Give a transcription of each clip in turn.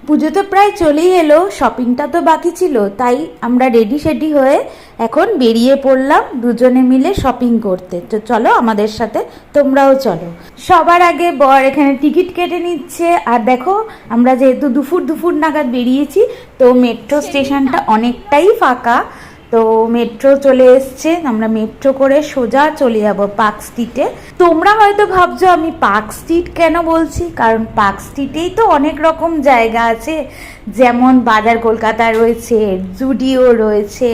পুজো তো প্রায় চলেই এলো, শপিংটা তো বাকি ছিল, তাই আমরা রেডি সেডি হয়ে এখন বেরিয়ে পড়লাম দুজনে মিলে শপিং করতে। তো চলো আমাদের সাথে, তোমরাও চলো। সবার আগে বর এখানে টিকিট কেটে নিচ্ছে। আর দেখো, আমরা যেহেতু দুপুর নাগাদ বেরিয়েছি, তো মেট্রো স্টেশনটা অনেকটাই ফাঁকা। তো মেট্রো চলে এসছে, আমরা মেট্রো করে সোজা চলে যাব পার্ক স্ট্রিটে। তোমরা হয়তো ভাবছো আমি পার্ক স্ট্রিট কেন বলছি, কারণ পার্ক স্ট্রিটেই তো অনেক রকম জায়গা আছে, যেমন বাজার কলকাতা রয়েছে, জুডিও রয়েছে,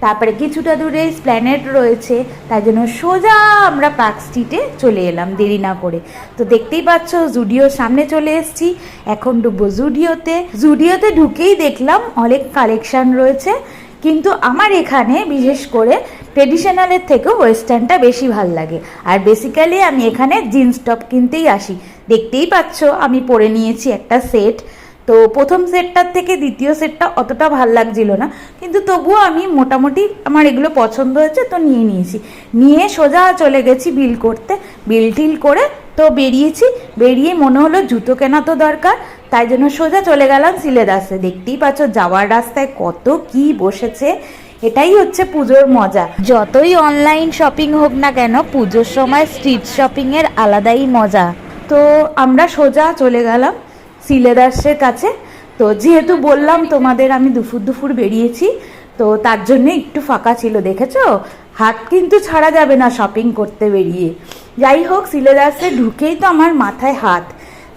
তারপরে কিছুটা দূরে স্প্ল্যানেড রয়েছে। তাই জন্য সোজা আমরা পার্ক স্ট্রিটে চলে এলাম দেরি না করে। তো দেখতেই পাচ্ছ জুডিওর সামনে চলে এসেছি, এখন ঢুকবো জুডিওতে। জুডিওতে ঢুকেই দেখলাম অনেক কালেকশন রয়েছে, কিন্তু আমার এখানে বিশেষ করে ট্রেডিশনালের থেকেও ওয়েস্টার্নটা বেশি ভাল লাগে। আর বেসিক্যালি আমি এখানে জিন্স টপ কিনতেই আসি। দেখতেই পাচ্ছ আমি পরে নিয়েছি একটা সেট। তো প্রথম সেটটার থেকে দ্বিতীয় সেটটা অতটা ভাল লাগছিল না, কিন্তু তবুও আমি মোটামুটি আমার এগুলো পছন্দ হয়েছে, তো নিয়ে নিয়েছি। নিয়ে সোজা চলে গেছি বিল করতে। বিল টিল করে তো বেরিয়েছি। বেরিয়ে মনে হলো জুতো কেনা তো দরকার, তাই জন্য সোজা চলে গেলাম সিলেদাসে। দেখতেই পাচ্ছ যাওয়ার রাস্তায় কত কি বসেছে। এটাই হচ্ছে পুজোর মজা। যতই অনলাইন শপিং হোক না কেন, পুজোর সময় স্ট্রিট শপিংয়ের আলাদাই মজা। তো আমরা সোজা চলে গেলাম সিলেদাসের কাছে। তো যেহেতু বললাম তোমাদের আমি দুপুর বেরিয়েছি, তো তার জন্য একটু ফাঁকা ছিল। দেখেছো, হাত কিন্তু ছাড়া যাবে না শপিং করতে বেরিয়ে। যাই হোক, সিলেদাসে ঢুকেই তো আমার মাথায় হাত।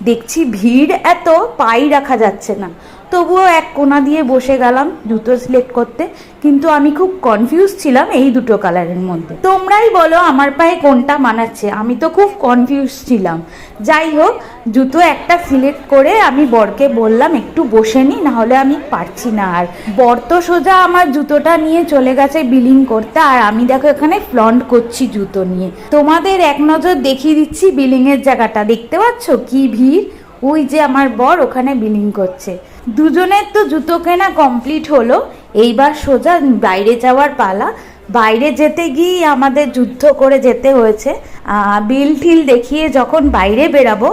দেখছি ভিড় এত, পাই রাখা যাচ্ছে না। তবুও এক কোণা দিয়ে বসে গেলাম জুতো সিলেক্ট করতে, কিন্তু আমি খুব কনফিউজ ছিলাম এই দুটো কালারের মধ্যে। তোমরাই বলো আমার পায়ে কোনটা মানাচ্ছে, আমি তো খুব কনফিউজ ছিলাম। যাই হোক, জুতো একটা সিলেক্ট করে আমি বরকে বললাম একটু বসে নি, নাহলে আমি পারছি না। আর বর তো সোজা আমার জুতোটা নিয়ে চলে গেছে বিলিং করতে, আর আমি দেখো এখানে ফ্লন্ট করছি জুতো নিয়ে। তোমাদের এক নজর দেখিয়ে দিচ্ছি বিলিংয়ের জায়গাটা। দেখতে পাচ্ছ কি ভিড়, ওই যে আমার বর ওখানে বিলিং করছে। দুজনের তো জুতো কেনা কমপ্লিট হলো, এইবার সোজা বাইরে যাওয়ার পালা। বাইরে যেতে গিয়ে আমাদের যুদ্ধ করে যেতে হয়েছে। বিল ঠিল দেখিয়ে যখন বাইরে বেরাবো,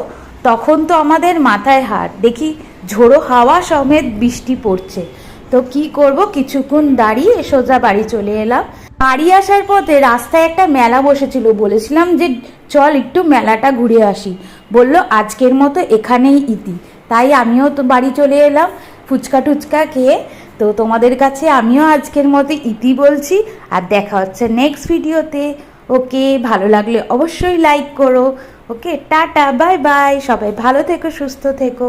তখন তো আমাদের মাথায় হাত। দেখি ঝোড়ো হাওয়া সমেত বৃষ্টি পড়ছে। তো কি করব, কিছুক্ষণ দাঁড়িয়ে সোজা বাড়ি চলে এলাম। বাড়ি আসার পথে রাস্তায় একটা মেলা বসেছিল, বলেছিলাম যে চল একটু মেলাটা ঘুরে আসি। বলল আজকের মতো এখানেই ইতি। তাই আমিও তো বাড়ি চলে এলাম ফুচকা টুচকা খেয়ে। তো তোমাদের কাছে আমিও আজকের মতো ইতি বলছি, আর দেখা হচ্ছে নেক্সট ভিডিওতে। ওকে, ভালো লাগলে অবশ্যই লাইক করো। ওকে, টাটা, বাই বাই, সবাই ভালো থেকো, সুস্থ থেকো।